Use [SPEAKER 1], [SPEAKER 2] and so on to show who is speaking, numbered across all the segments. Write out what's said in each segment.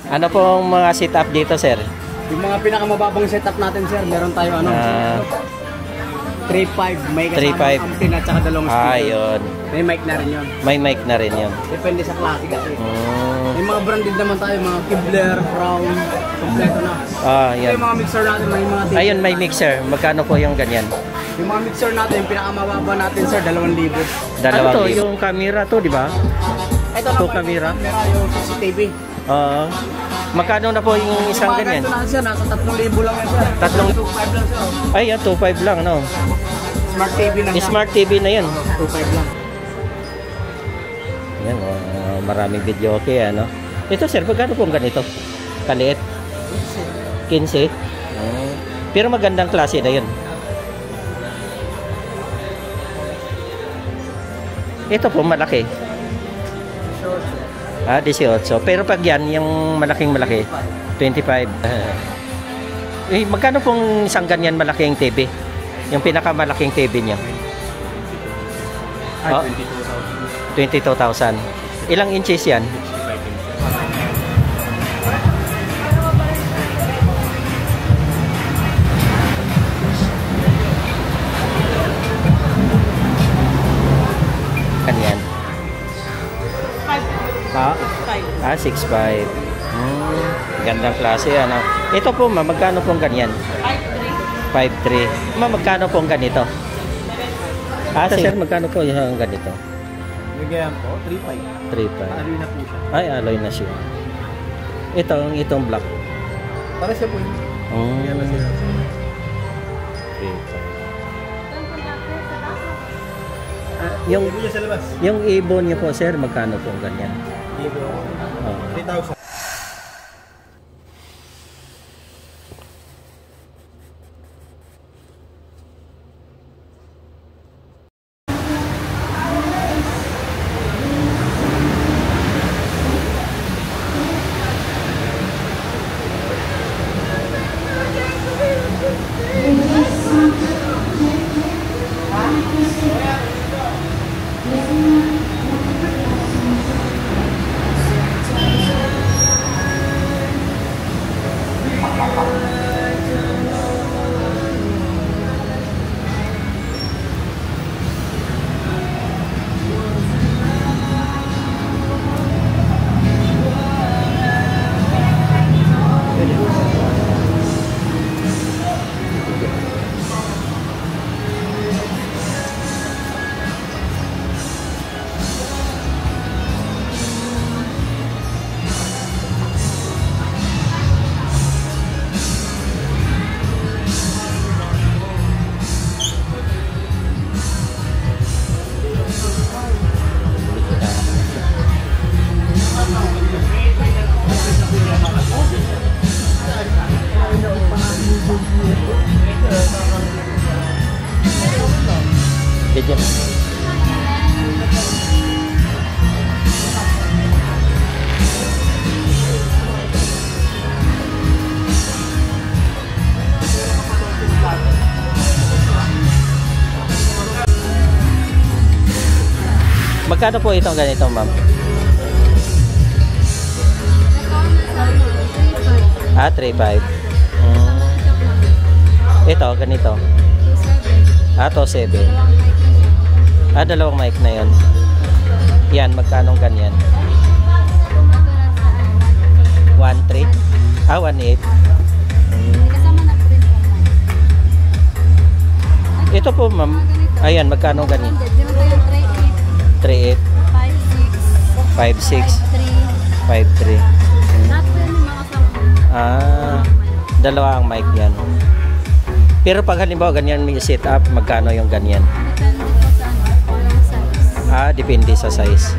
[SPEAKER 1] Ano pong mga setup dito, sir?
[SPEAKER 2] Yung mga pinakamababang setup natin, sir, meron tayo 3.5, may kasama ampin at saka dalawang speaker.
[SPEAKER 1] Yun.
[SPEAKER 2] May mic na rin yun.
[SPEAKER 1] May mic na rin yun.
[SPEAKER 2] Depende sa klase kasi. May mga branded naman tayo, mga Kibler, Crown, kompleto na.
[SPEAKER 1] Yan.
[SPEAKER 2] Yung mga mixer natin, may mga TV.
[SPEAKER 1] Ayun, may mixer. Magkano po yung ganyan?
[SPEAKER 2] Yung mga mixer natin, yung pinakamababa natin, sir, 2,000.
[SPEAKER 1] Ano to? Yung camera to, di ba?
[SPEAKER 2] Ito na po,
[SPEAKER 1] camera.
[SPEAKER 2] Yung CCTV.
[SPEAKER 1] Magkano na po yung isang ganyan?
[SPEAKER 2] Ito na siya, nasa 3,000 lang yan, sir. 2.5 lang, sir.
[SPEAKER 1] Ay, 2.5 lang, no?
[SPEAKER 2] Smart TV na yan.
[SPEAKER 1] Smart TV na yan.
[SPEAKER 2] 2.5 lang.
[SPEAKER 1] Yan, maraming video okay, ano? Ito, sir, magkano pong ganito? Kaliit? 15? Pero magandang klase na yun. Ito po, malaki. 18. Pero pag yan, yung malaking malaki, 25. Magkano pong isang ganyan malaking TV? Yung pinakamalaking TV niya? 22,000. Ilang inches yan? Kanyan? 6.5. Gandang klase, ano? Ito po, magkano pong ganyan? 5.3. Magkano pong ganito? Sir, magkano po yung ganito?
[SPEAKER 2] Bigyan po, 3.5.
[SPEAKER 1] 3.5.
[SPEAKER 2] Alloy na po siya.
[SPEAKER 1] Ay, alloy na siya. Itong black.
[SPEAKER 2] Para siya po yun. Bigyan na siya.
[SPEAKER 1] 3.5. Yung ibon niyo po, sir, magkano po ganyan?
[SPEAKER 2] Ibon? 3,000.
[SPEAKER 1] Magkano po itong ganito, ma'am? 3.5. Ito, ganito. 2.7. Dalawang mic na yun. Yan, magkano ganyan? 1.3? 1.8. Ito po, ma'am. Ayan, magkano ganyan? 3.8. 5.6. 5.3. Dalawa ang mic yan. Pero pag halimbawa ganyan may set up, magkano yung ganyan? Depende sa size.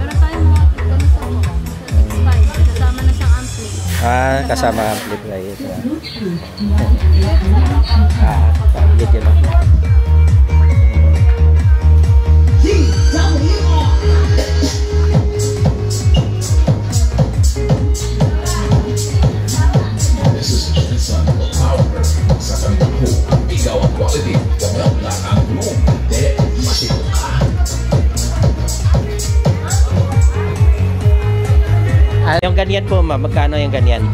[SPEAKER 1] Kasama amplifier. Video lang. Yung ganyan ganyan po, ma'am. Magkano yung ganyan?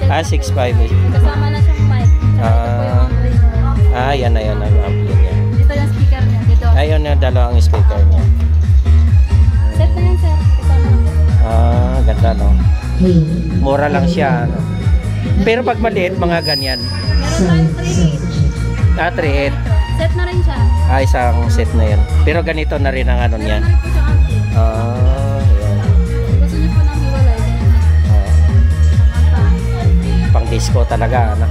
[SPEAKER 3] 6.5.
[SPEAKER 1] Ah, 6.5.
[SPEAKER 3] Kasama na siyang mic. Tsaka ito po yung amplino.
[SPEAKER 1] Ah, yan. Ang ampli niya.
[SPEAKER 3] Dito yung speaker niya. Dito.
[SPEAKER 1] Ayun yung dalawang speaker niya.
[SPEAKER 3] Set na yan, sir. Kasama na.
[SPEAKER 1] Ah, ganda, no? Mura lang siya, ano? Pero pag maliit, mga ganyan.
[SPEAKER 3] Meron tayong 3.8.
[SPEAKER 1] Ah, 3.8.
[SPEAKER 3] Set na rin siya.
[SPEAKER 1] Ah, isang set na yan. Pero ganito na rin ang ano niya.
[SPEAKER 3] Meron na rin po siyang ampli.
[SPEAKER 1] Ah, yan.
[SPEAKER 3] Gusto niyo po nang hiwalay.
[SPEAKER 1] Pang disco talaga, ano?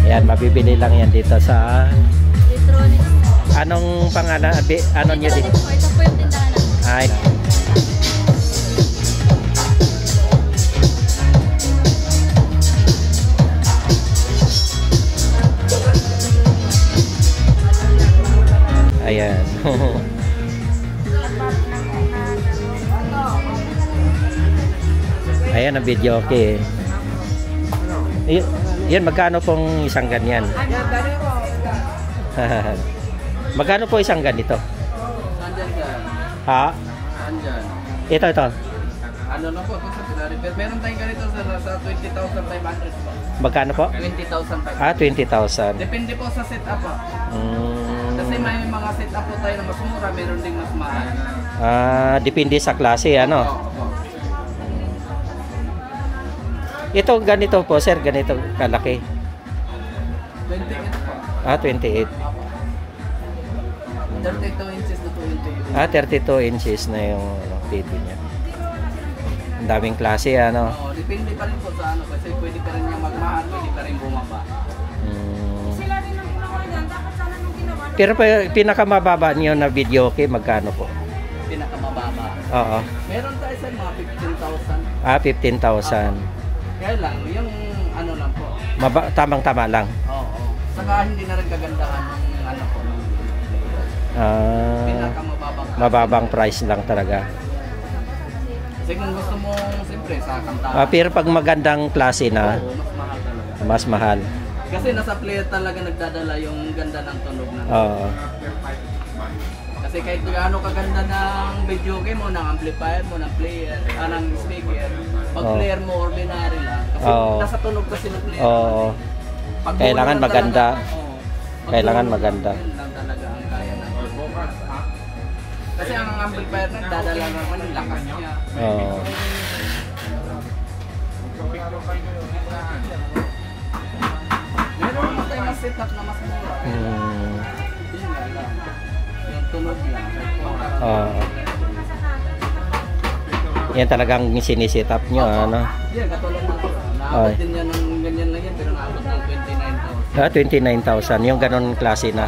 [SPEAKER 1] Yan, mabibili lang yan dito sa...
[SPEAKER 3] Electronics.
[SPEAKER 1] Anong pangalan? Ano niyo dito?
[SPEAKER 3] Ito po yung tindahan natin.
[SPEAKER 1] Ay. Ayan. Ayan ang video, okay. Yan, magkano pong isang ganyan? Magkano po isang ganito?
[SPEAKER 2] Andyan ka.
[SPEAKER 1] Ha?
[SPEAKER 2] Andyan.
[SPEAKER 1] Ito.
[SPEAKER 2] Ano na po, ito sa Pilari. Pero meron tayong ganito sa 20,500 po.
[SPEAKER 1] Magkano po?
[SPEAKER 2] 20,500.
[SPEAKER 1] Ah, 20,000.
[SPEAKER 2] Depende po sa setup po. Kasi may mga setup po tayo na mas mura, meron ding mas mahal.
[SPEAKER 1] Ah, depende sa klase, ano?
[SPEAKER 2] Opo.
[SPEAKER 1] Ito, ganito po, sir, ganito kalaki.
[SPEAKER 2] 28 po.
[SPEAKER 1] Ah, 28.
[SPEAKER 2] 32 inches to 28.
[SPEAKER 1] Ah, 32 inches na yung TV niya. Ang daming klase, ano?
[SPEAKER 2] Oo, depende pa rin po sa ano. Kasi pwede pa rin niyang magmahal, pwede pa rin bumaba.
[SPEAKER 1] Pero pinakamababa niyo na video, okay, magkano po?
[SPEAKER 2] Pinakamababa.
[SPEAKER 1] Oo.
[SPEAKER 2] Meron tayo sa mga 15,000.
[SPEAKER 1] Ah, 15,000.
[SPEAKER 2] Kaya lang, yung ano lang po.
[SPEAKER 1] Tamang-tama lang.
[SPEAKER 2] Oo. Saka hindi na rin kagandahan ng ano po.
[SPEAKER 1] Ah, mababang price lang talaga.
[SPEAKER 2] Kasi kung gusto mo, siyempre, sa kantahan.
[SPEAKER 1] Ah, pero pag magandang klase na,
[SPEAKER 2] Oo, mas mahal talaga.
[SPEAKER 1] mas mahal.
[SPEAKER 2] Kasi nasa player talaga nagdadala yung ganda ng tunog ng.
[SPEAKER 1] Oo.
[SPEAKER 2] Kasi kahit gaano kaganda ng video game mo, ng amplifier mo, ng player, ng speaker, pag player mo ordinary lang. Kasi nasa tunog kasi ng player.
[SPEAKER 1] Oo.
[SPEAKER 2] Pag
[SPEAKER 1] Kailangan
[SPEAKER 2] mono lang
[SPEAKER 1] maganda.
[SPEAKER 2] talaga, oo. Pag
[SPEAKER 1] Kailangan
[SPEAKER 2] mono
[SPEAKER 1] maganda.
[SPEAKER 2] Yun lang talaga ang kaya ng kasi ang amplifier nagdadala naman yung lakas niya.
[SPEAKER 1] Oo.
[SPEAKER 2] Meron naman tayo mas setup na mas mura. Yun nga lang. Yung tunog lang.
[SPEAKER 1] Oo. Yan talagang sinisit up nyo, ano?
[SPEAKER 2] Yan, katulad na ito. Naabot din yan ng ganyan lang yan, pero naabot ng 29,000.
[SPEAKER 1] Ah, 29,000. Yung ganon klase na.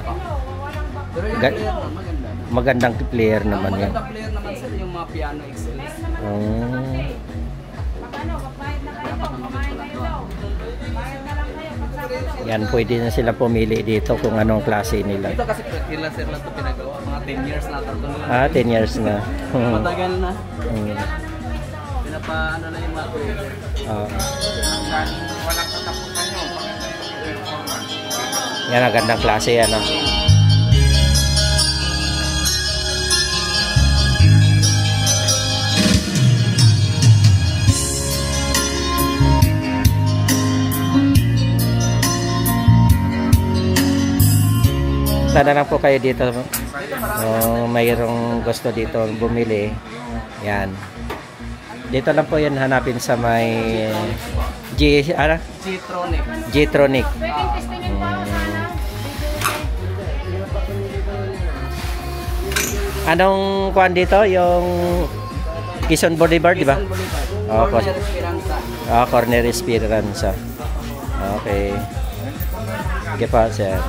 [SPEAKER 2] Pero yung player naman, maganda.
[SPEAKER 1] Magandang player naman yan.
[SPEAKER 2] Magandang player naman sir, yung mga piano XLS.
[SPEAKER 1] Yan, pwede na sila pumili dito kung anong klase nila.
[SPEAKER 2] Ito kasi kila sir lang ito pinagawa. Mga 10 years na ito.
[SPEAKER 1] Ah, 10 years na.
[SPEAKER 2] Matagal na. Pinapaano na yung mga player. Walang katapusan nyo.
[SPEAKER 1] Yan, ang gandang klase yan. Sana lang po kayo dito. Mayroong gusto dito bumili. Yan. Dito lang po yan hanapin sa may
[SPEAKER 2] G-Tronic.
[SPEAKER 1] G-Tronic. Anong kuan dito? Yung Quezon Boulevard, di ba?
[SPEAKER 2] Corner Esperanza.
[SPEAKER 1] Corner Esperanza. Okay. Okay pa, sir.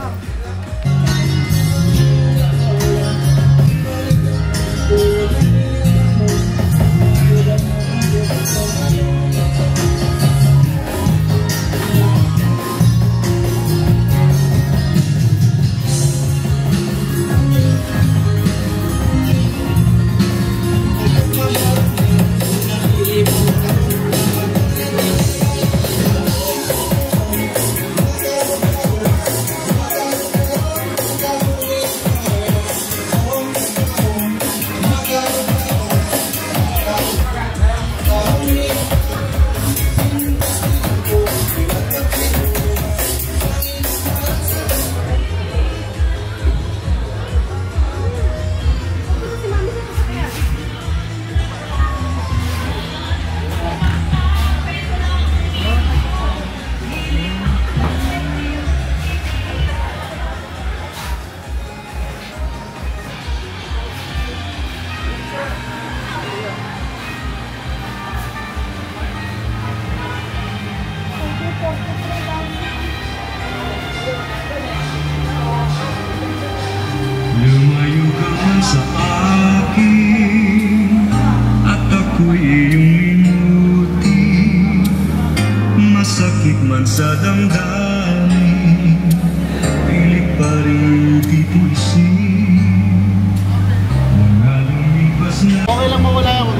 [SPEAKER 4] man sa damdamin, pilit pa rin titiisin mga lumipas na.
[SPEAKER 5] Okay lang mawala ako.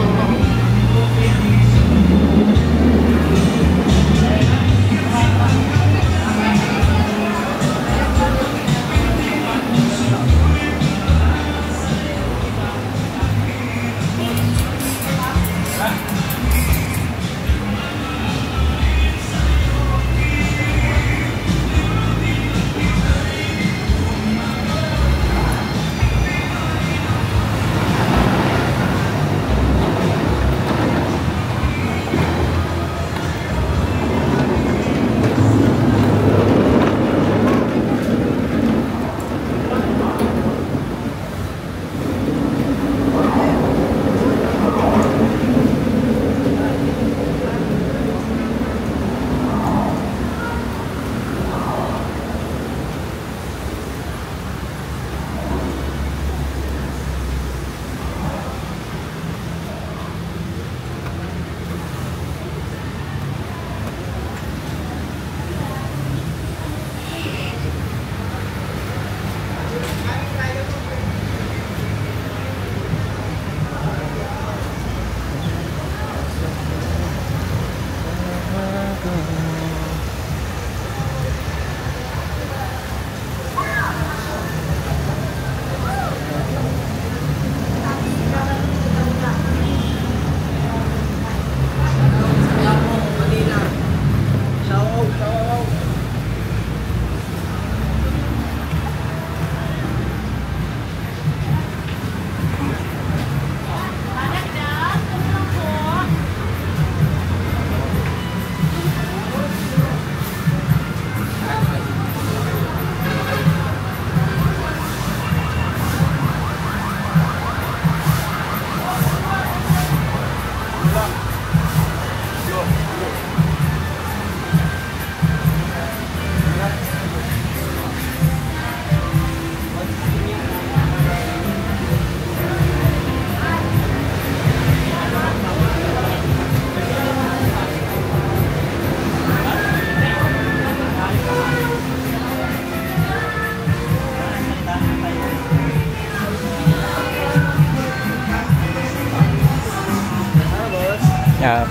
[SPEAKER 1] Yeah.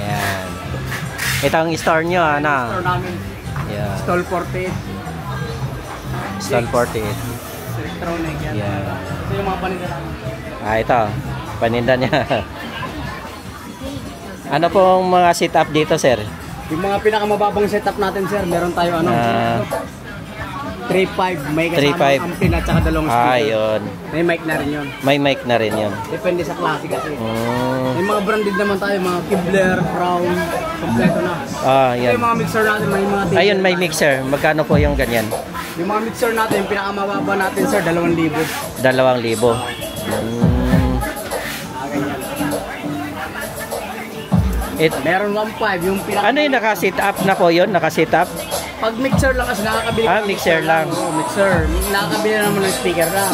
[SPEAKER 1] Ayan. Ito ang store nyo, ano?
[SPEAKER 2] Store namin.
[SPEAKER 1] Yeah.
[SPEAKER 2] Stall 48.
[SPEAKER 1] Stall 48.
[SPEAKER 2] Electronic yan.
[SPEAKER 1] Yeah.
[SPEAKER 2] Ito yung mga paninda namin.
[SPEAKER 1] Ito. Paninda niya. Ano pong mga setup dito, sir?
[SPEAKER 2] Yung mga pinakamababang setup natin, sir, meron tayo 3.5, may kasama ampli at saka dalawang speaker.
[SPEAKER 1] Yun.
[SPEAKER 2] May mic na rin yun.
[SPEAKER 1] May mic na rin yun.
[SPEAKER 2] Depende sa klase kasi. May mga branded naman tayo, mga Kibler, Crown, kompleto na.
[SPEAKER 1] Yan.
[SPEAKER 2] Yung mga mixer natin, may mga TV.
[SPEAKER 1] Ayun, may mixer. Magkano po yung ganyan?
[SPEAKER 2] Yung mga mixer natin, yung pinakamababa natin, sir, 2,000.
[SPEAKER 1] 2,000.
[SPEAKER 2] Meron 1.5, yung pinaka...
[SPEAKER 1] Ano yung naka-sit up na po yun? Naka-sit up?
[SPEAKER 2] Pag mixer lang kasi nakakabili
[SPEAKER 1] mixer lang.
[SPEAKER 2] Oo, mixer. Nakakabili naman ng speaker lang.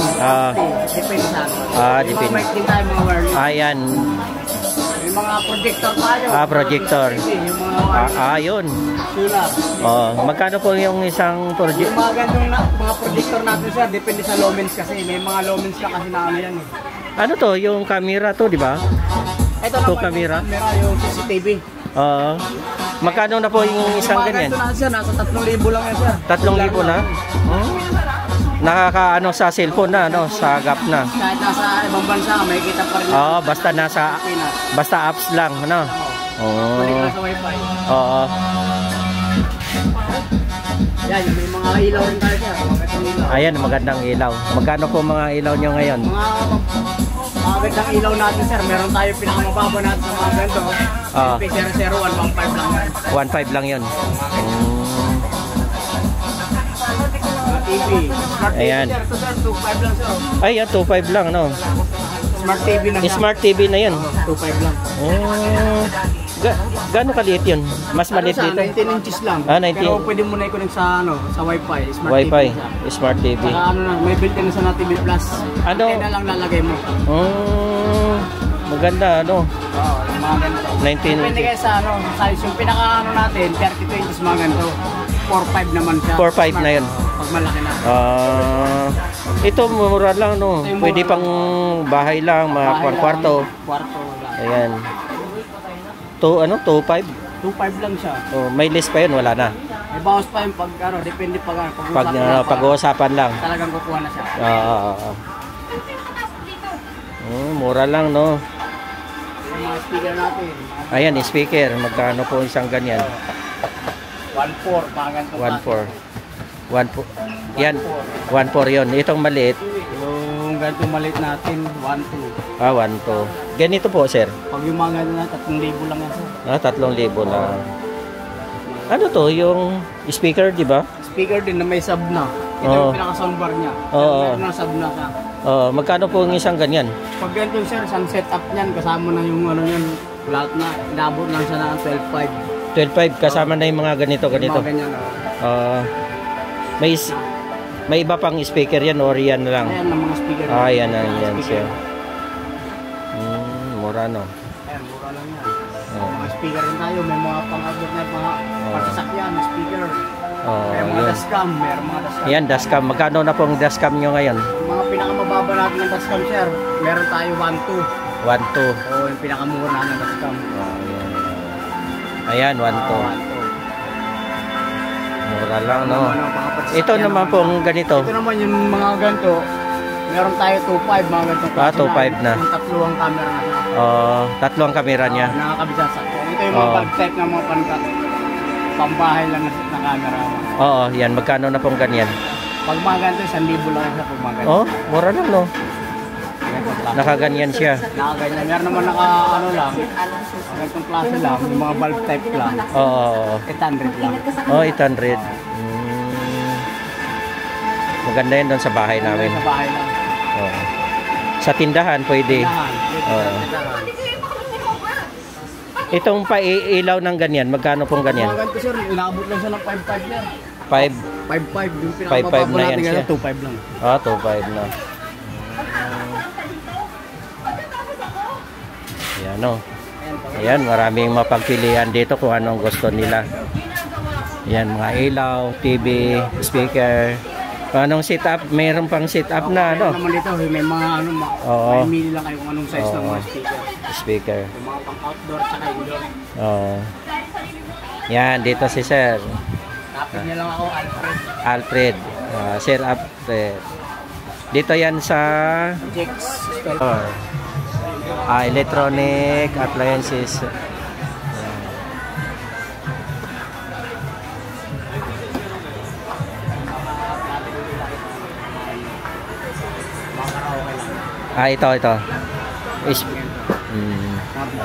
[SPEAKER 2] Depende sa akin.
[SPEAKER 1] Depende.
[SPEAKER 2] Mga mic din tayo, mga wireless.
[SPEAKER 1] Yan.
[SPEAKER 2] May mga projector tayo.
[SPEAKER 1] Projector.
[SPEAKER 2] Yung mga
[SPEAKER 1] yun.
[SPEAKER 2] sulat.
[SPEAKER 1] Magkano po yung isang projector?
[SPEAKER 2] Yung mga gandong mga projector natin, sir, depende sa lumens kasi. May mga lumens na kasi na ano yan eh.
[SPEAKER 1] Ano to? Yung camera to, di ba?
[SPEAKER 2] Ito lang
[SPEAKER 1] camera.
[SPEAKER 2] Yung CCTV.
[SPEAKER 1] Magkano na po yung isang ganyan?
[SPEAKER 2] Yung mga ganito na siya, nasa 3,000 lang yan, sir.
[SPEAKER 1] 3,000 na? nakakaano sa cellphone na, no? Sa gap na.
[SPEAKER 2] Kahit nasa ibang bansa, may kita pa rin.
[SPEAKER 1] Oo, basta nasa,
[SPEAKER 2] Pinas.
[SPEAKER 1] basta apps lang, ano? Oo.
[SPEAKER 2] Kunin ka sa wifi.
[SPEAKER 1] Oo.
[SPEAKER 2] Yan, may mga ilaw rin tayo sir. Magandang ilaw.
[SPEAKER 1] Ayan, magandang ilaw. Magkano po mga ilaw nyo ngayon?
[SPEAKER 2] Mga magandang ilaw natin sir. Meron tayo pinakamababa natin sa mga ganito.
[SPEAKER 1] Ah.
[SPEAKER 2] LP00115 lang yan.
[SPEAKER 1] 1.5 lang yun.
[SPEAKER 2] TV. Smart
[SPEAKER 1] Ayan.
[SPEAKER 2] TV sir. Ito sir, 25 lang sir.
[SPEAKER 1] Ay, yan, 2.5 lang, no?
[SPEAKER 2] Smart TV na siya.
[SPEAKER 1] Smart TV na yun.
[SPEAKER 2] 25 lang.
[SPEAKER 1] Oh. Gaano kaliit yun? Mas maliit
[SPEAKER 2] Ano siya,
[SPEAKER 1] dito?
[SPEAKER 2] 19 inches lang.
[SPEAKER 1] Ah, 19.
[SPEAKER 2] Pero pwede mo na i-connect sa sa wifi. Smart
[SPEAKER 1] Wi-Fi,
[SPEAKER 2] TV siya.
[SPEAKER 1] Smart TV.
[SPEAKER 2] Saka ano na, may built-in na sa TV Plus.
[SPEAKER 1] Ano?
[SPEAKER 2] Antena lang lalagay mo.
[SPEAKER 1] Oh, maganda, ano?
[SPEAKER 2] Oo, yung mga ganito.
[SPEAKER 1] 19
[SPEAKER 2] Depende kayo sa size. Yung pinaka natin, 32 inches mga ganito. 4.5 naman siya.
[SPEAKER 1] 4.5 na yun.
[SPEAKER 2] Pag malaki na.
[SPEAKER 1] Ito mura lang, no? Pwede pang bahay lang, mga
[SPEAKER 2] Bahay lang,
[SPEAKER 1] kwarto.
[SPEAKER 2] Kwarto lang.
[SPEAKER 1] Ayan. 2.5?
[SPEAKER 2] 2.5 lang siya.
[SPEAKER 1] Oh, may list pa yun, wala na.
[SPEAKER 2] May bawas pa yung depende
[SPEAKER 1] Pag-uusapan lang.
[SPEAKER 2] talagang kukuha na siya.
[SPEAKER 1] Oo. Mura lang, no?
[SPEAKER 2] Yung mga speaker natin.
[SPEAKER 1] Ayan, speaker. Magkano po isang ganyan?
[SPEAKER 2] 1.4, mga ganito.
[SPEAKER 1] 1.4. 1.4. Yan, 1.4 yun. Itong maliit.
[SPEAKER 2] Yung ganito maliit natin, 1.2.
[SPEAKER 1] 1.2. Ganito po, sir.
[SPEAKER 2] Pag yung mga ganito na, 3,000 lang yan.
[SPEAKER 1] 3,000 lang. Ano to? Yung speaker, di ba?
[SPEAKER 2] Speaker din na may sub na. Ito
[SPEAKER 1] Oo.
[SPEAKER 2] yung pinaka-soundbar niya.
[SPEAKER 1] Oo.
[SPEAKER 2] Meron na sub na siya.
[SPEAKER 1] Magkano po yung isang ganyan?
[SPEAKER 2] Pag ganito sir, isang setup niyan, kasama na yung yan, lahat na, inabot lang siya ng 12.5.
[SPEAKER 1] 12.5 kasama na yung mga ganito.
[SPEAKER 2] Yung mga ganyan.
[SPEAKER 1] May iba pang speaker yan or yan lang?
[SPEAKER 2] Ayan ang mga speaker.
[SPEAKER 1] Yan na
[SPEAKER 2] Mga
[SPEAKER 1] yan
[SPEAKER 2] speaker.
[SPEAKER 1] siya. Mura, no?
[SPEAKER 2] Ayan, mura lang yan.
[SPEAKER 1] Oo.
[SPEAKER 2] Mga speaker rin tayo, may mga pang-abot na mga pagsasakyan, speaker. May mga
[SPEAKER 1] Yun.
[SPEAKER 2] dashcam, may mga dashcam.
[SPEAKER 1] Yan, dashcam. Magkano na pong dashcam nyo ngayon?
[SPEAKER 2] Yung mga pinakamababa natin ng dashcam sir, meron tayo 1.2.
[SPEAKER 1] 1.2.
[SPEAKER 2] Oo, yung pinakamura ng dashcam.
[SPEAKER 1] Ayan, 1.2.
[SPEAKER 2] 1.2.
[SPEAKER 1] Mura lang, no?
[SPEAKER 2] Pang-pagsasakyan
[SPEAKER 1] Ito naman pong ganito.
[SPEAKER 2] Ito naman yung mga ganito, meron tayo 2.5, mga ganito.
[SPEAKER 1] 2.5 na.
[SPEAKER 2] Yung tatluang camera na siya.
[SPEAKER 1] Tatlo ang kamera niya.
[SPEAKER 2] Nakakabisa sa. Ito yung mga bag type ng mga pambahay lang na camera.
[SPEAKER 1] Oo, yan. Magkano na pong ganyan?
[SPEAKER 2] Pag mga ganito, 1,000 lang siya pag mga ganito.
[SPEAKER 1] Mura lang, no? Nakaganyan siya.
[SPEAKER 2] Nakaganyan. Meron naman lang, ganitong klase lang, yung mga bulb type lang. 800 lang.
[SPEAKER 1] 800. Maganda yun doon sa bahay namin.
[SPEAKER 2] Sa bahay lang.
[SPEAKER 1] Sa tindahan, pwede.
[SPEAKER 2] Tindahan.
[SPEAKER 1] Itong pailaw ng ganyan, magkano pong ganyan?
[SPEAKER 2] Mga ganito sir, inaabot lang siya ng 5.5 yan.
[SPEAKER 1] 5.
[SPEAKER 2] 5.5. Yung
[SPEAKER 1] 5.5
[SPEAKER 2] pinakamababa
[SPEAKER 1] na yan
[SPEAKER 2] natin
[SPEAKER 1] siya.
[SPEAKER 2] ngayon, 2.5 lang.
[SPEAKER 1] 2.5 na. Ayan, no? Ayan, maraming mapagpilian dito kung anong gusto nila. Ayan, mga ilaw, TV, speaker. Anong setup? Mayroon pang setup na, no?
[SPEAKER 2] Naman dito, may mga may mili lang kayo kung anong size ng mga speaker.
[SPEAKER 1] Speaker.
[SPEAKER 2] Yung mga pang outdoor tsaka indoor.
[SPEAKER 1] Yan, dito si Sir.
[SPEAKER 2] Tapos niya lang ako, Alfred.
[SPEAKER 1] Alfred. Sir Alfred. Dito yan sa
[SPEAKER 2] Jex.
[SPEAKER 1] electronic appliances. Ito.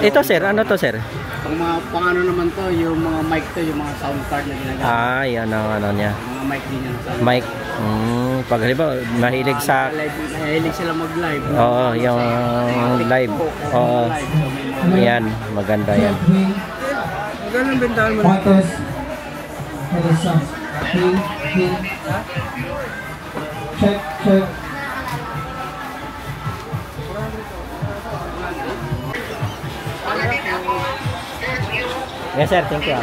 [SPEAKER 1] Ito sir, ano to sir?
[SPEAKER 2] Ang mga pang-ano naman to, yung mga mic to, yung mga sound card na ginagamit.
[SPEAKER 1] Yan ang ano niya.
[SPEAKER 2] Yung mga mic din yan.
[SPEAKER 1] Mic. Pag halimbawa, mahilig sa...
[SPEAKER 2] Mahilig sila mag-live.
[SPEAKER 1] Oo, yung live. Oo. Yan, maganda yan.
[SPEAKER 2] Magkano ang bentahan mo?
[SPEAKER 5] Check.
[SPEAKER 1] Yes sir, thank you.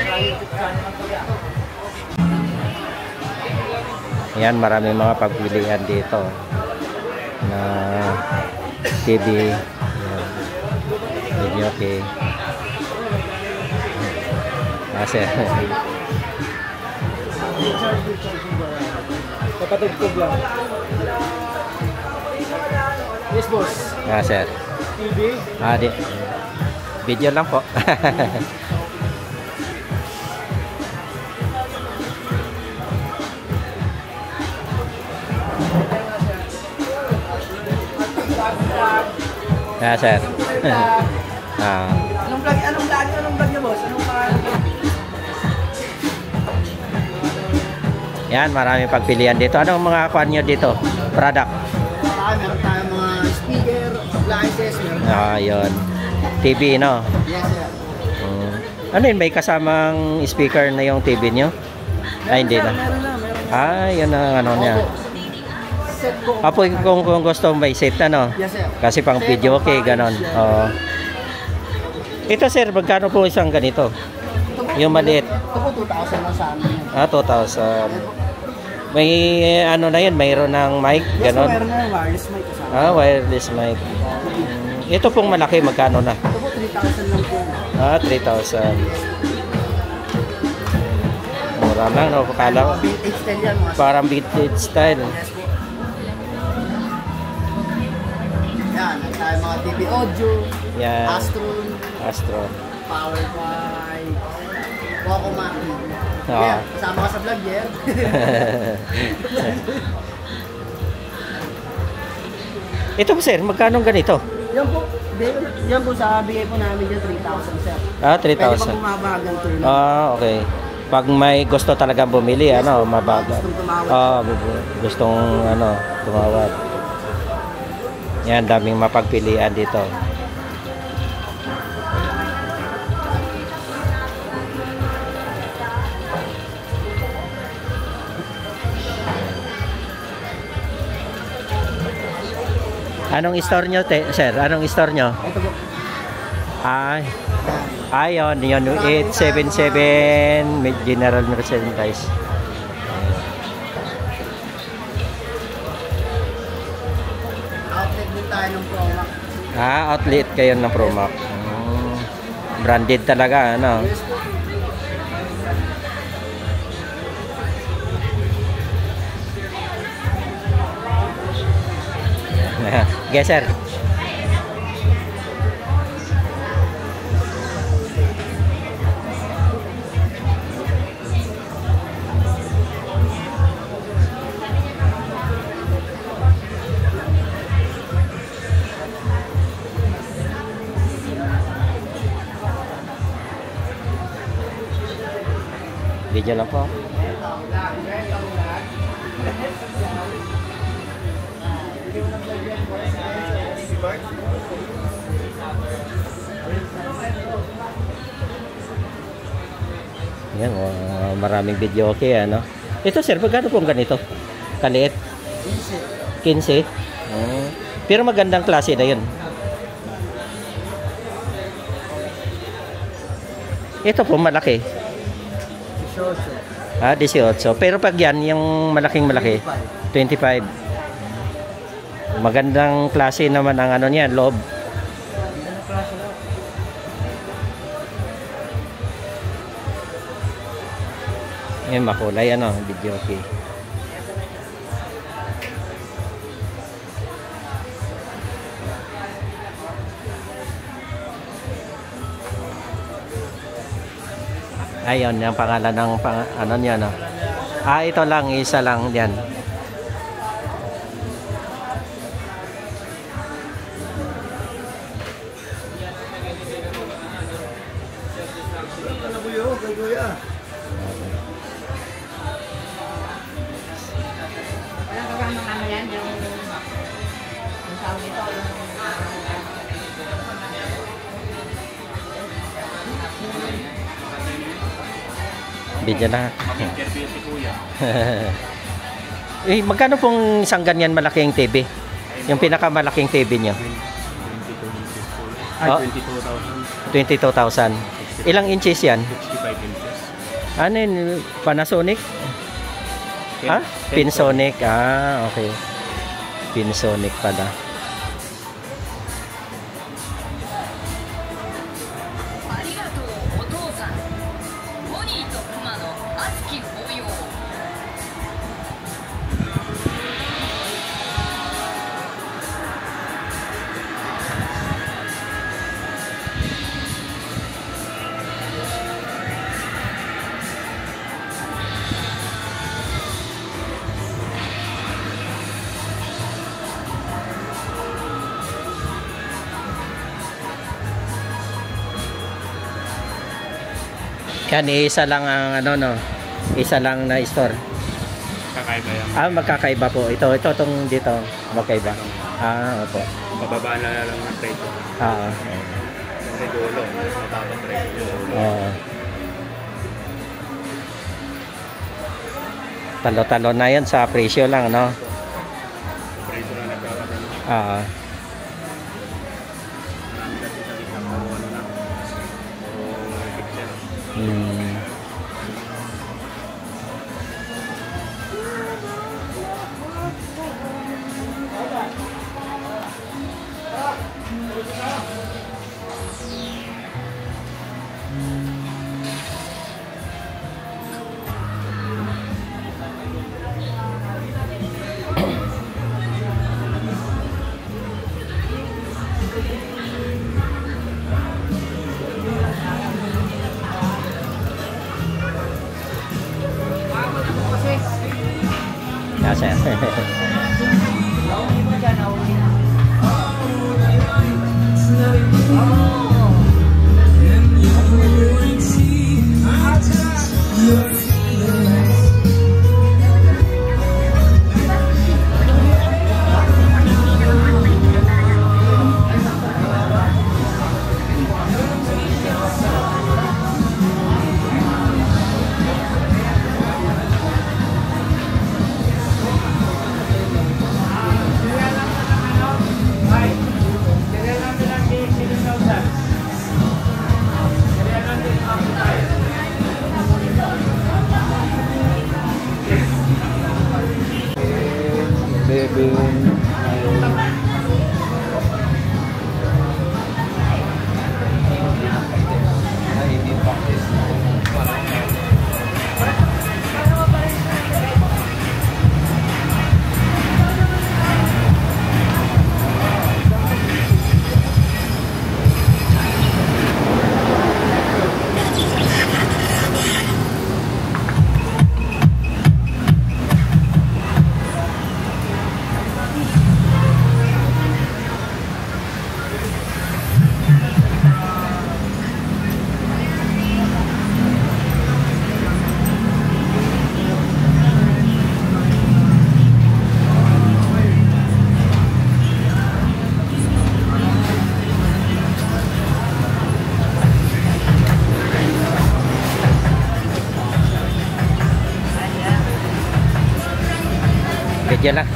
[SPEAKER 1] Ayan, maraming mga pagpilian dito na TV. Video okay. Sir.
[SPEAKER 2] Kapatugtog lang. Yes, boss.
[SPEAKER 1] Ah, sir.
[SPEAKER 2] TV.
[SPEAKER 1] Video lang po. Ah, sir. Ah.
[SPEAKER 2] Anong vlog niyo, boss? Anong pangalan?
[SPEAKER 1] Yan, marami pagpilian dito. Anong mga kuan nyo dito? Product?
[SPEAKER 2] Meron tayong mga speaker, appliances, meron.
[SPEAKER 1] Yun. TV, no?
[SPEAKER 2] Yes, sir.
[SPEAKER 1] Ano yun? May kasamang speaker na yung TV nyo? Ay, hindi na.
[SPEAKER 2] Meron.
[SPEAKER 1] Yun ang ano niya.
[SPEAKER 2] Set ko.
[SPEAKER 1] Apo, kung gusto may set, ano?
[SPEAKER 2] Yes, sir.
[SPEAKER 1] Kasi pang video, okay, ganon. Oo. Ito, sir, magkano po isang ganito? Yung maliit.
[SPEAKER 2] Ito po, 2,000 lang sa amin.
[SPEAKER 1] 2,000. May ano na yun, mayroon ng mic, ganon.
[SPEAKER 2] Meron na wireless mic kasama.
[SPEAKER 1] Wireless mic. Ito pong malaki, magkano na?
[SPEAKER 2] Ito po, 3,000 lang po.
[SPEAKER 1] 3,000. Mura lang, no? Kala ko.
[SPEAKER 2] Vintage style yan, mga
[SPEAKER 1] Parang vintage style.
[SPEAKER 2] yes po. Yan, ang tayo mga TV audio,
[SPEAKER 1] Yan.
[SPEAKER 2] Astro, Power by Wacomaki.
[SPEAKER 1] Oo.
[SPEAKER 2] Yan, kasama ka sa vlog, yeah.
[SPEAKER 1] Ito po, sir, magkano ganito?
[SPEAKER 2] Yan po sa bigay po namin dyan, 3,000, sir.
[SPEAKER 1] 3,000.
[SPEAKER 2] Pwede pa bumaba hanggang 2 lang.
[SPEAKER 1] Okay. Pag may gusto talaga bumili, mabagal.
[SPEAKER 2] Gustong tumawad.
[SPEAKER 1] Gustong tumawad. Yan, daming mapagpilian dito. Anong store nyo, sir? Anong store nyo?
[SPEAKER 2] Ito po.
[SPEAKER 1] Yun, 877 General Merchandise.
[SPEAKER 2] Outlet din tayo ng Promax.
[SPEAKER 1] Outlet kayo ng Promax. Branded talaga, ano?
[SPEAKER 2] Yes po.
[SPEAKER 1] Yes, sir. Video lang po. Yan, maraming video okay, ano. Ito, sir, magkano pong ganito? Kaliit? 15. Pero magandang klase na yun. Ito po, malaki. 18. Pero pag yan, yung malaking malaki, 25. Magandang klase naman ang ano niyan, loob. Yan, makulay, video okay. Ayun, yung pangalan ng ano niya, no? Ito lang, isa lang yan. Video na. Magkano pong isang ganyan malaking TV? Yung pinakamalaking TV niyo? 22,000. Ilang inches yan?
[SPEAKER 5] 65 inches.
[SPEAKER 1] Ano yun? Panasonic? Pinsonic. Okay. Pinsonic pala. Yan, isa lang ang ano, no? Isa lang na store.
[SPEAKER 5] Kakaiba yan.
[SPEAKER 1] Magkakaiba po. Ito tong dito. Magkaiba. Opo.
[SPEAKER 5] Pababa na lang ng presyo. Kasi dulo, mas mababa presyo.
[SPEAKER 1] Oo. Talo-talo na yan sa presyo lang, no?
[SPEAKER 5] Presyo na nagkakatalo.
[SPEAKER 1] Oo.
[SPEAKER 5] Marami kasi sa likang o ano na. O picture.
[SPEAKER 1] Hmm. Kasi video lang.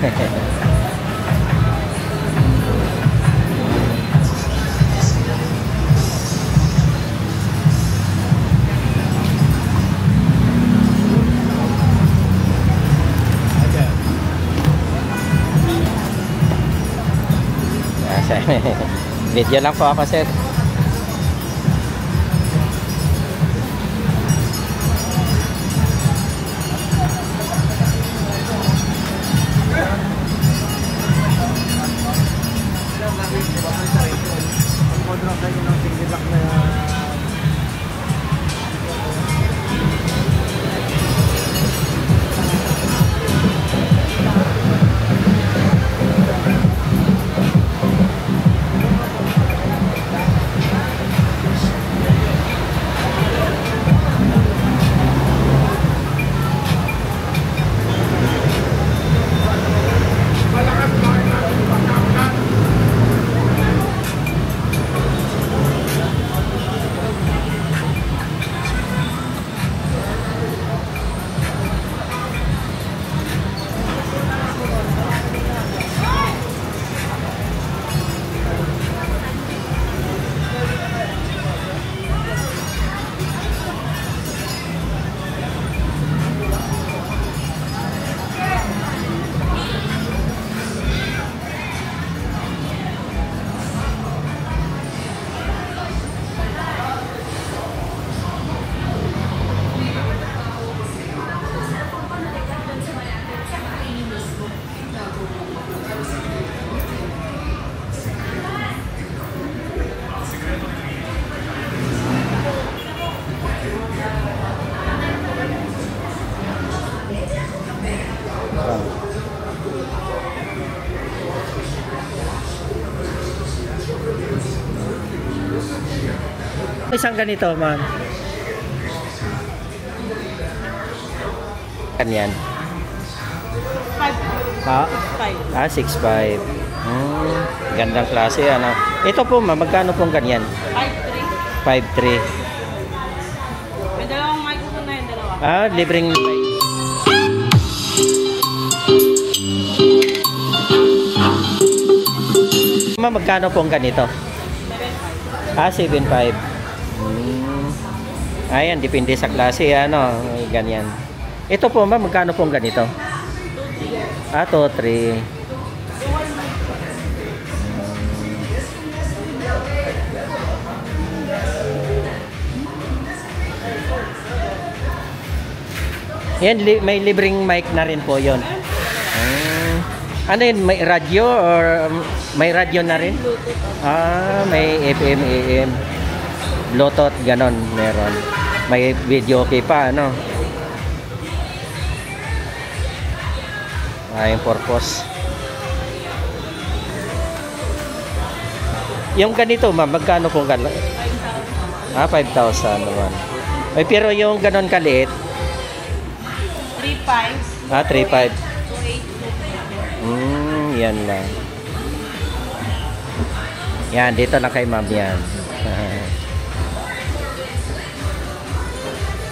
[SPEAKER 1] Video lang po ako, sir. Isang ganito, ma'am. Kanyan.
[SPEAKER 3] 5.
[SPEAKER 1] Ha?
[SPEAKER 3] 5.
[SPEAKER 1] Ah, 6.5. Gandang klase, ano. Ito po, ma'am, magkano pong ganyan?
[SPEAKER 3] 5.3.
[SPEAKER 1] 5.3.
[SPEAKER 3] May dalawang microphone na yun, dalawa.
[SPEAKER 1] Ah, libreng mic. Ma'am, magkano pong ganito?
[SPEAKER 3] 7.5.
[SPEAKER 1] Ah, 7.5. Ayan, depende sa klase, ano, ganyan. Ito po, ma'am, magkano pong ganito? Ah, 2.3. Yan, may libreng mic na rin po yon. Ano yun, may radyo or may radyo na rin? Ah, may FM, AM, Bluetooth, ganon, meron. May video okay pa, ano? Yung purpose. Yung ganito, ma'am, magkano po ganito?
[SPEAKER 3] 5,000.
[SPEAKER 1] Ah, 5,000 naman. Ay, pero yung ganon kaliit,
[SPEAKER 3] 3.5.
[SPEAKER 1] ah, 3.5.
[SPEAKER 3] 2.8.
[SPEAKER 1] Yan lang. Yan, dito lang kay ma'am yan.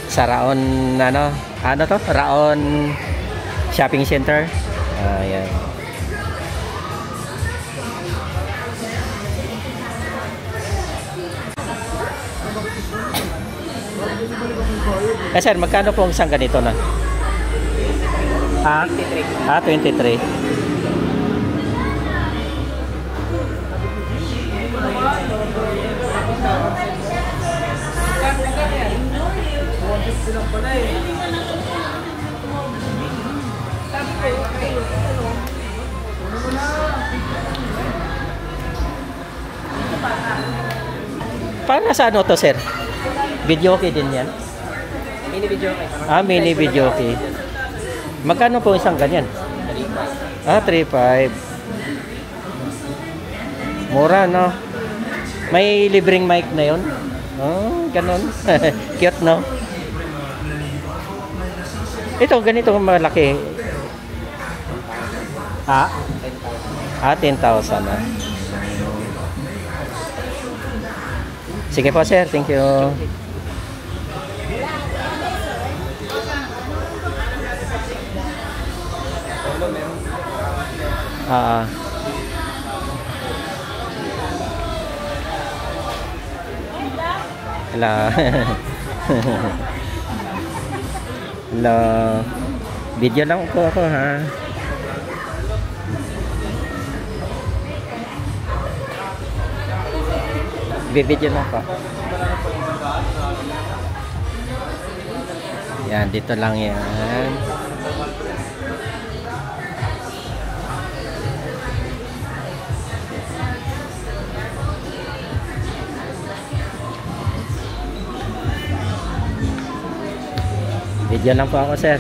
[SPEAKER 1] Sa Raon, ano to? Raon Shopping Center. Yan. Sir, magkano po isang ganito na? Ah, 23. Para sa ano to, sir? Video okay din yan?
[SPEAKER 2] Mini video okay.
[SPEAKER 1] Ah, mini video okay. Magkano po isang ganyan? 3.5. Ah, 3.5. Mura, no? May libreng mic na yon. Oh, ganon. Cute, no? Ito, ganito malaki. Ah? 10,000 na. Sige po, sir. Thank you. Hello. Hello. Video lang po ako, ha. Video lang po. Yan, dito lang yan. Video lang po ako, sir.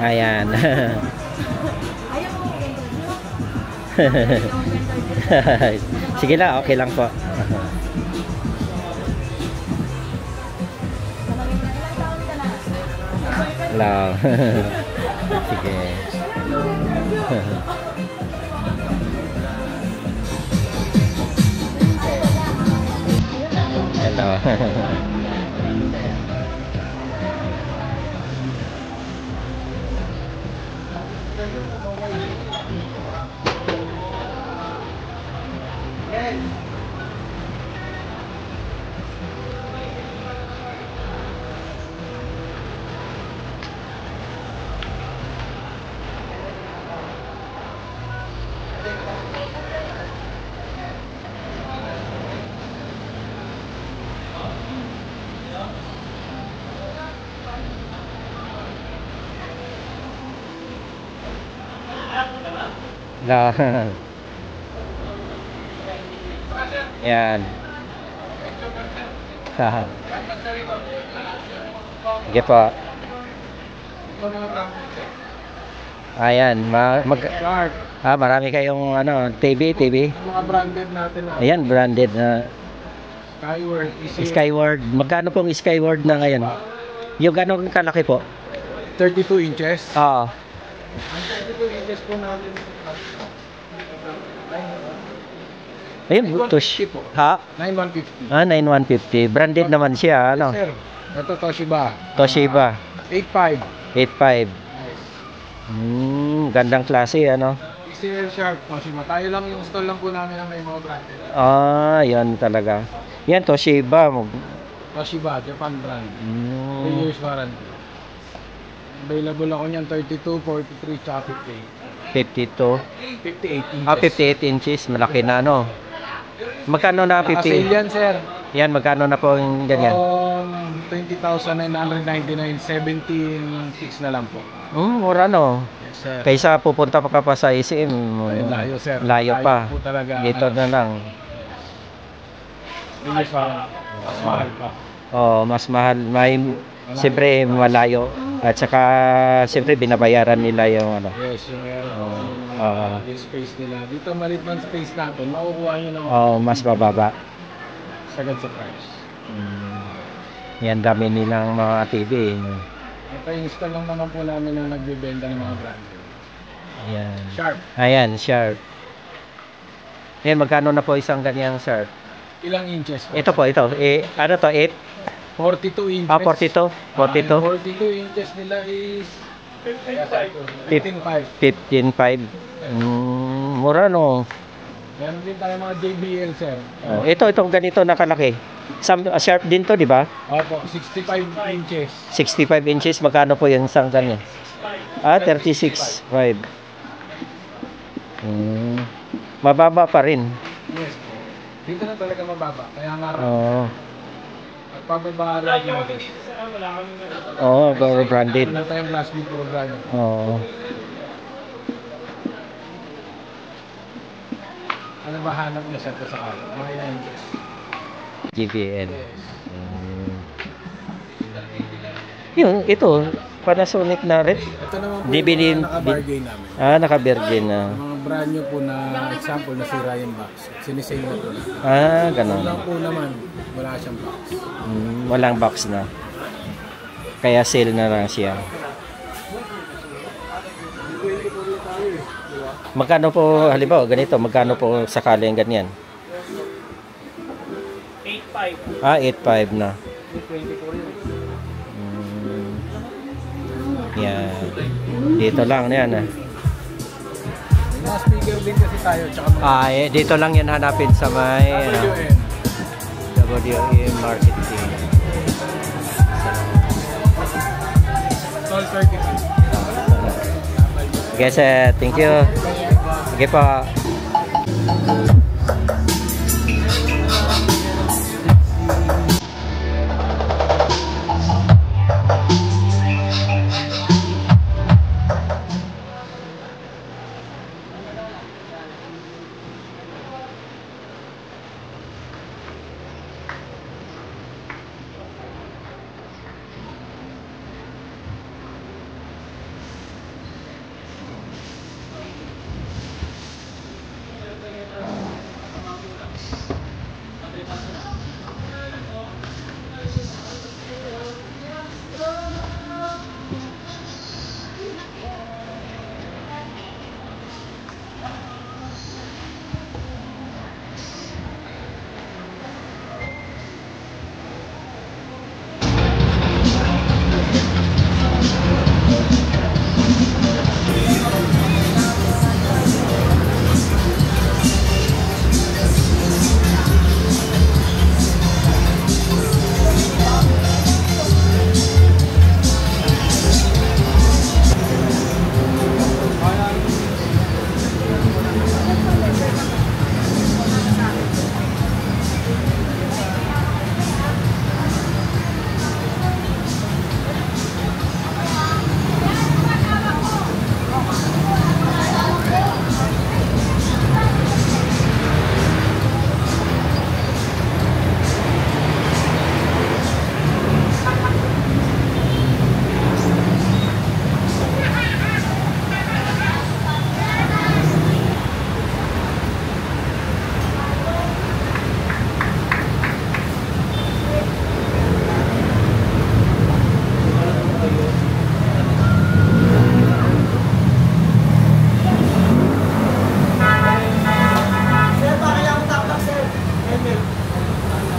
[SPEAKER 1] Ayan. Sige lang, okay lang po. Hello. Sige. Hello. Na. Yan. Sige po. Ayan, marami kayong ano, TV.
[SPEAKER 5] Mga branded natin na.
[SPEAKER 1] Ayan, branded na
[SPEAKER 5] Skyward.
[SPEAKER 1] Skyward. Magkano pong Skyward na ngayon? Yung gano'ng kalaki po?
[SPEAKER 5] 32 inches.
[SPEAKER 1] Oo.
[SPEAKER 5] Ang 32 inches po natin.
[SPEAKER 1] Ayun, Toshi po. Ha?
[SPEAKER 5] 9150.
[SPEAKER 1] 9150. Branded naman siya, ano?
[SPEAKER 5] Sir, ito Toshiba.
[SPEAKER 1] Toshiba.
[SPEAKER 5] 85.
[SPEAKER 1] 85. Gandang klase, ano?
[SPEAKER 5] XL Sharp Toshiba. Tayo lang yung stall lang po namin na may mga branded.
[SPEAKER 1] Yan talaga. Yan, Toshiba.
[SPEAKER 5] Toshiba, Japan brand. 3 years warranty. Available ako niyan 32, 43, tsaka
[SPEAKER 1] 52.
[SPEAKER 5] 58 inches.
[SPEAKER 1] 58 inches. Malaki na, ano? Magkano na 50?
[SPEAKER 5] Naka-sale yan, sir.
[SPEAKER 1] Yan, magkano na po yung ganyan?
[SPEAKER 5] 20,999, 17,600 na lang po.
[SPEAKER 1] Mura, no?
[SPEAKER 5] Yes, sir.
[SPEAKER 1] Kaysa pupunta pa ka pa sa SM.
[SPEAKER 5] Ay, layo, sir.
[SPEAKER 1] Layo pa.
[SPEAKER 5] po talaga.
[SPEAKER 1] Dito na lang.
[SPEAKER 5] Mas mahal pa.
[SPEAKER 1] Mas mahal. Siyempre, malayo. At saka, siyempre, binabayaran nila yung ano.
[SPEAKER 5] Yes, yung yung space nila. Dito, malit man space natin. Makukuha nyo naman.
[SPEAKER 1] Mas bababa.
[SPEAKER 5] Sagad sa price.
[SPEAKER 1] Yan, dami nilang mga TV.
[SPEAKER 5] Ito, install lang naman po namin na nagbibenta ng mga brand.
[SPEAKER 1] Ayan.
[SPEAKER 5] Sharp.
[SPEAKER 1] Ayan, Sharp. Yan, magkano na po isang ganyang Sharp?
[SPEAKER 5] Ilang inches po?
[SPEAKER 1] Ito po, ito. Ano to, 8?
[SPEAKER 5] 42 inches.
[SPEAKER 1] 42? 42?
[SPEAKER 5] 42 inches nila is 15.5.
[SPEAKER 1] 15.5. Mura, no?
[SPEAKER 5] Meron din tayo mga JBL, sir.
[SPEAKER 1] Itong ganito na kalaki. Sharp din to, di ba?
[SPEAKER 5] Opo, 65 inches.
[SPEAKER 1] 65 inches, magkano po yung isang ganyan? 36.5. Mababa pa rin.
[SPEAKER 5] Yes po. Dito na talaga mababa. Kaya nga at pababa nyo.
[SPEAKER 1] Branded.
[SPEAKER 5] Wala tayong plastic program. Ano ba hanap niya sa kanya? Mga ilang inches.
[SPEAKER 1] GPN.
[SPEAKER 5] Yes.
[SPEAKER 1] Ito, Panasonic na rin.
[SPEAKER 5] Ito naman po
[SPEAKER 1] DVD,
[SPEAKER 5] yung naka-bargain namin.
[SPEAKER 1] Naka-bargain na.
[SPEAKER 5] Mga brand new po na example na si Ryan Box. Sinisale na po.
[SPEAKER 1] Ganun.
[SPEAKER 5] Walang po naman. Wala siyang box.
[SPEAKER 1] Walang box na. Kaya sale na lang siya. Magkano po, halimbawa, ganito, magkano po sakaling ganyan?
[SPEAKER 2] 8.5.
[SPEAKER 1] 8.5 na. Yan. Dito lang yan.
[SPEAKER 5] May mga speaker din kasi tayo. Tsaka mga
[SPEAKER 1] Dito lang yan hanapin sa may WM Marketing.
[SPEAKER 5] Stall circuit.
[SPEAKER 1] Okay, sir. Thank you. Sige pa.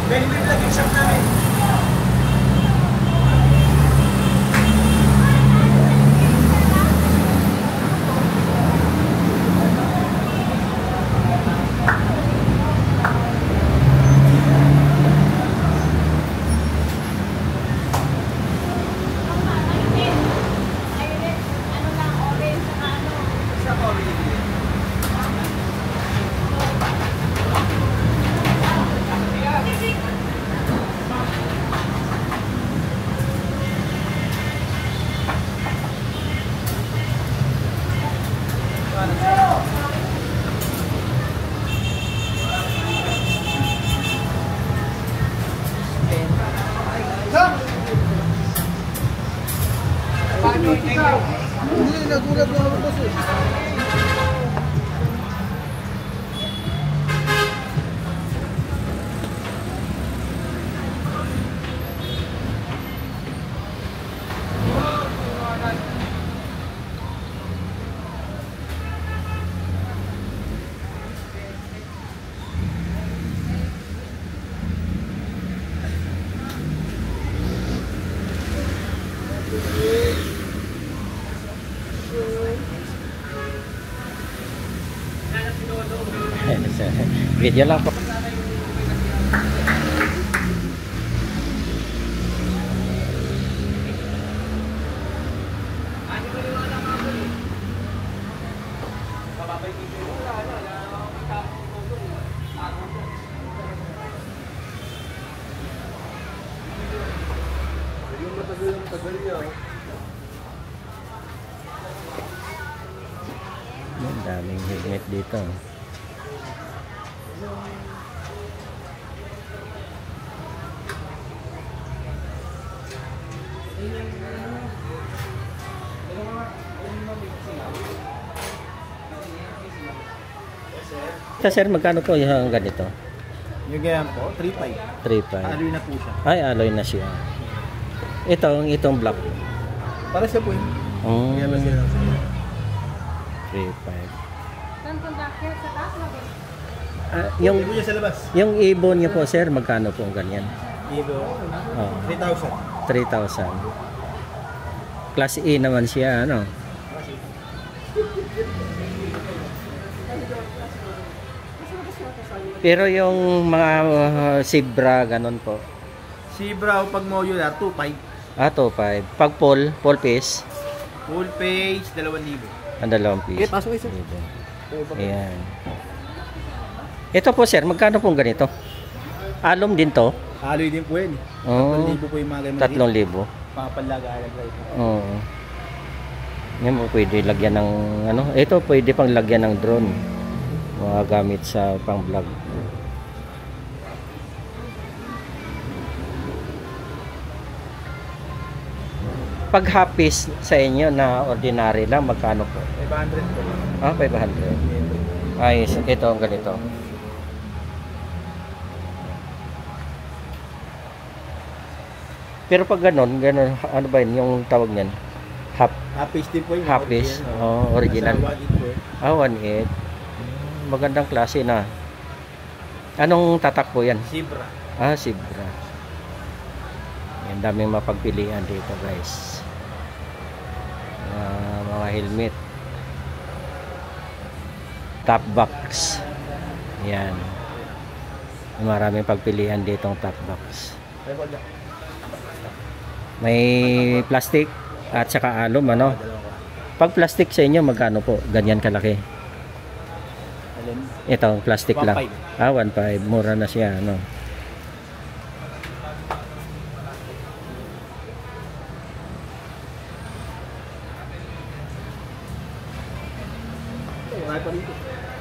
[SPEAKER 5] Benefit lang yung shop namin. Hindi, nagulat na ako kasi.
[SPEAKER 1] Video lang po. Ang daming helmet dito. Sir, magkano po yung ganito?
[SPEAKER 5] Yung ganyan po, 3.5.
[SPEAKER 1] 3.5.
[SPEAKER 5] Alloy na po siya.
[SPEAKER 1] Ay, alloy na siya. Itong black.
[SPEAKER 5] Para sa po yun.
[SPEAKER 1] Oh,
[SPEAKER 5] Kaya ba sila?
[SPEAKER 1] 3.5.
[SPEAKER 3] Saan kung bakit? Sa taas na ba?
[SPEAKER 1] Yung
[SPEAKER 5] Ibo niya sa labas.
[SPEAKER 1] ibon niyo po, sir, magkano po ang ganyan?
[SPEAKER 5] Ibo.
[SPEAKER 1] Oh,
[SPEAKER 5] 3,000.
[SPEAKER 1] 3,000. Class E naman siya, ano? Pero yung mga Zebra, ganun po.
[SPEAKER 5] Si Brau, pag modular, 2.5.
[SPEAKER 1] 2.5. Pag full piece,
[SPEAKER 5] Full page, 2,000.
[SPEAKER 1] ang 2 piece.
[SPEAKER 5] pasok isa.
[SPEAKER 1] Ayan. Ito po, sir, magkano pong ganito? Alum din to?
[SPEAKER 5] Alloy din po yun.
[SPEAKER 1] Oo.
[SPEAKER 5] 3,000 po yung mga ganyan.
[SPEAKER 1] 3,000.
[SPEAKER 5] Papalaga-alag ito.
[SPEAKER 1] Oo. Yan mo pwede lagyan ng ano, ito pwede pang lagyan ng drone. Mga gamit sa pang-vlog. Pag half piece sa inyo na ordinary lang, magkano po?
[SPEAKER 5] 500 po.
[SPEAKER 1] 500. Ay, ito ang ganito. Pero pag ganun, ano ba yun, yung tawag niyan?
[SPEAKER 5] Half piece din po yun.
[SPEAKER 1] Half piece? Oh, original.
[SPEAKER 5] Nasa 1.8 po yun.
[SPEAKER 1] 1.8. Magandang klase na. Anong tatak po yan?
[SPEAKER 5] Zebra.
[SPEAKER 1] Zebra. Yan, daming mapagpilian dito, guys. Mga helmet. Top box. Yan. Maraming pagpilian ditong top box. May plastic at saka alum, ano? Pag plastic sa inyo, magkano po? Ganyan kalaki. Ito, plastic lang. 1.5. Mura na siya, ano?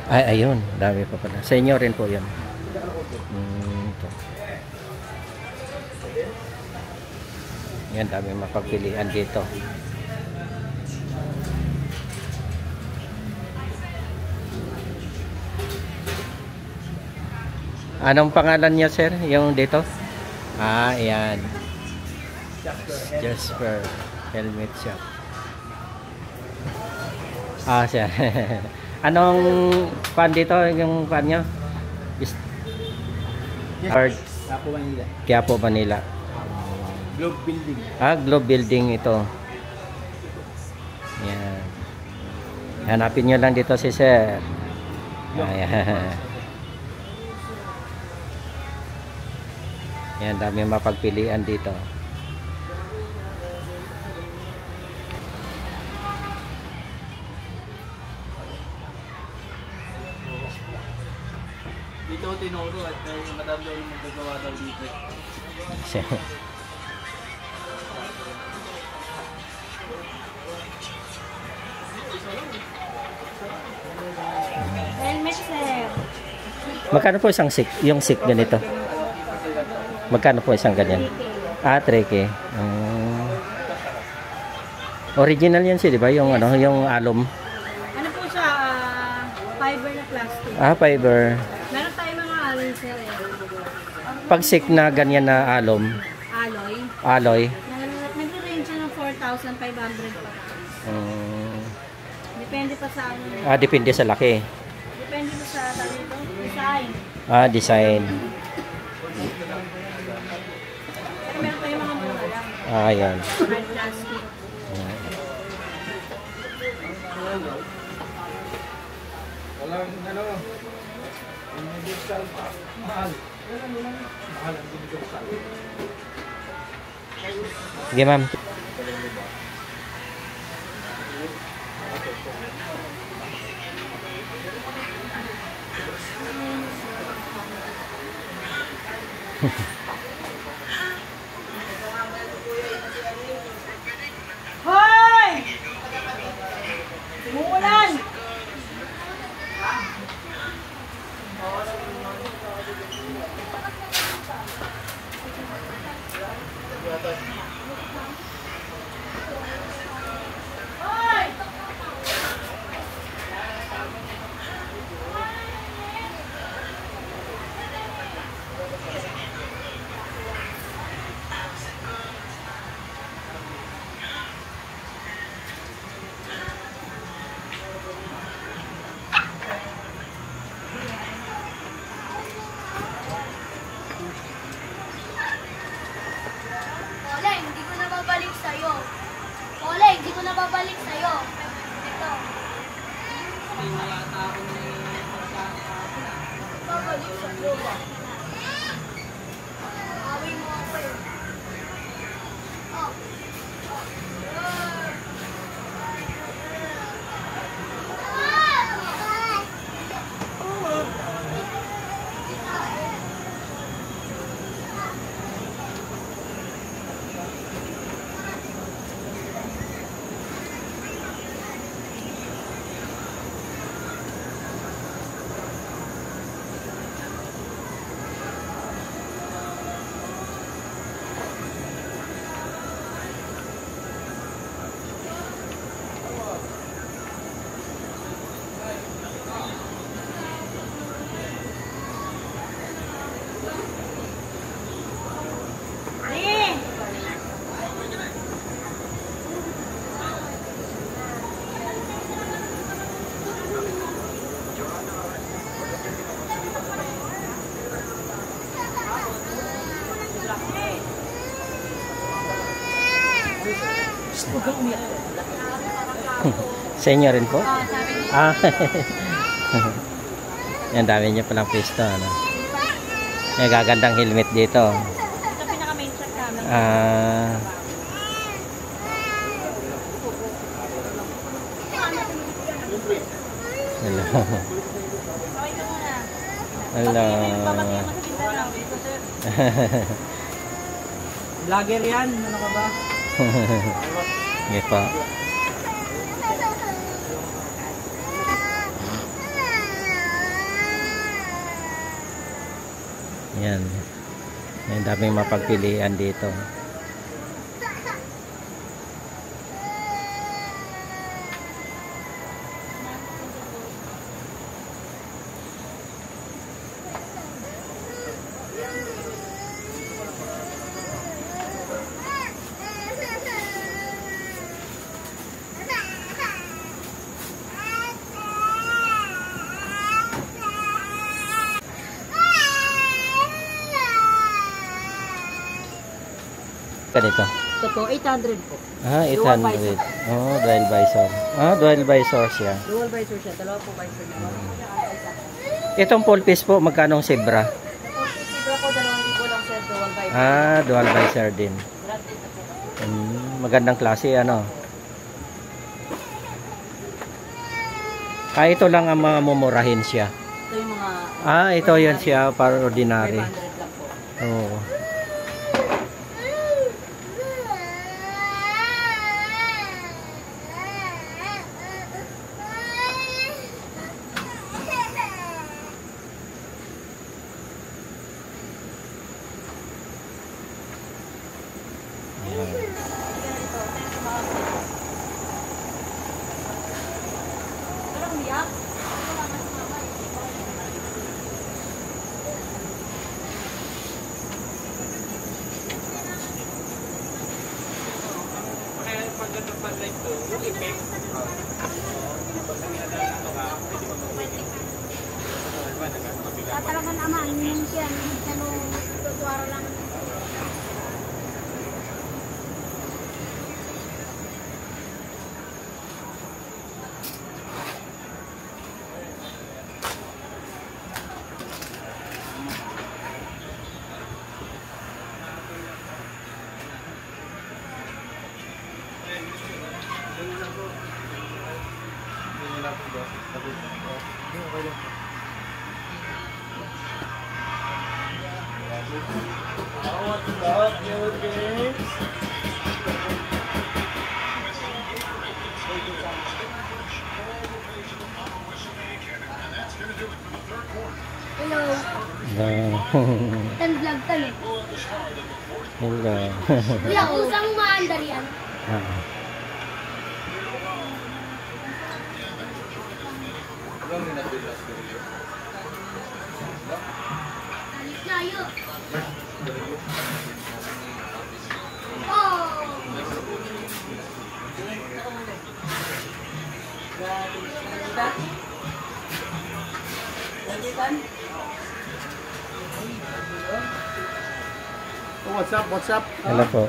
[SPEAKER 1] Ay, ayun. Dami pa pala. Sa inyo rin po yan. Ito. Yan, dami mapagpilian dito. Anong pangalan niya, sir? Yung dito? Ayan. Jasper Helmet Shop. Siya. Anong pan dito? Yung pan niya?
[SPEAKER 2] Quiapo, Manila.
[SPEAKER 1] Quiapo, Manila.
[SPEAKER 2] Globe Building.
[SPEAKER 1] Globe Building ito. Yan. Hanapin nyo lang dito si Sir. Ayan. Yan, dami mapagpilian dito.
[SPEAKER 2] Dito tinuro at yung madam daw yung magagawa daw dito.
[SPEAKER 3] Helmet, sir.
[SPEAKER 1] Magkano po isang sick? Yung sick ganito? Magkano po isang ganyan? 3K. Original yan siya, di ba? Yung ano, yung alum.
[SPEAKER 3] Ano po siya? Fiber na plastic.
[SPEAKER 1] Fiber.
[SPEAKER 3] Meron tayo mga alloy, sir.
[SPEAKER 1] Pag sick na ganyan na alum,
[SPEAKER 3] Alloy.
[SPEAKER 1] alloy.
[SPEAKER 3] Nagre-range siya ng 4,500 pa. Depende pa sa ano.
[SPEAKER 1] Depende sa laki.
[SPEAKER 3] Depende pa sa design.
[SPEAKER 1] Design.
[SPEAKER 3] Pero meron tayong mga mura lang.
[SPEAKER 1] Ayan.
[SPEAKER 3] Hard plastic.
[SPEAKER 5] Walang ano, universal pa. Mahal. Mahal ang universal.
[SPEAKER 1] Sige, ma'am.
[SPEAKER 3] Hoy! Umuulan!
[SPEAKER 6] Ole, hindi ko na babalik sa'yo. Ole, hindi ko na babalik sa'yo. Ito. Babalik sa'yo. Away mo ako eh. Oh.
[SPEAKER 1] Sa inyo rin po?
[SPEAKER 3] Sabi niya.
[SPEAKER 1] Yan, dami niya palang pwesto. Ano? May gagandang helmet dito.
[SPEAKER 3] Ito pinaka-main shot namin.
[SPEAKER 1] Hello.
[SPEAKER 3] Okay ka muna.
[SPEAKER 1] Hello.
[SPEAKER 3] Papatay mo sa Mindanao. Ito, sir.
[SPEAKER 2] Vlogger yan, ano ka ba?
[SPEAKER 1] Sige po. Yan. May daming mapagpilian dito. ka nito?
[SPEAKER 7] Ito po, 800 po.
[SPEAKER 1] Ah,
[SPEAKER 7] Dual
[SPEAKER 1] 800. Oh, dual visor. Ah, dual visor siya.
[SPEAKER 7] Dual visor siya. Dalawa po visor niya.
[SPEAKER 1] Itong full piece po, magkano ang Zebra?
[SPEAKER 7] Sibra po, 2,000 lang sir. Dual visor.
[SPEAKER 1] Ah, dual visor din.
[SPEAKER 7] Branded na po.
[SPEAKER 1] Magandang klase, ano? Ah, ito lang ang mga mumurahin siya.
[SPEAKER 7] Ito yung mga...
[SPEAKER 1] Ah, ito yan siya, para ordinary.
[SPEAKER 7] 500 lang po.
[SPEAKER 1] Oo.
[SPEAKER 6] Talaga naman, yun siya. Ano, tutuwara lang. Hello. Tan vlog tan eh.
[SPEAKER 1] Hello.
[SPEAKER 6] Kuya, usang maandar yan.
[SPEAKER 1] Ah.
[SPEAKER 6] Alis na yun. Oh!
[SPEAKER 5] What's up? What's up?
[SPEAKER 1] Hello po.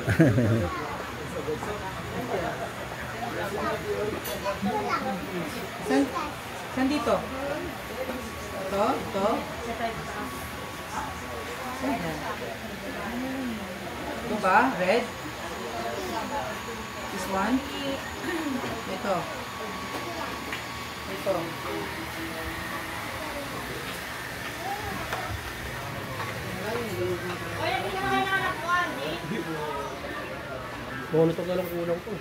[SPEAKER 7] Saan dito? Ito? Ito? Ito ba? Red? This one? Ito. Ito.
[SPEAKER 5] Kung ano ito ka lang kulang ko.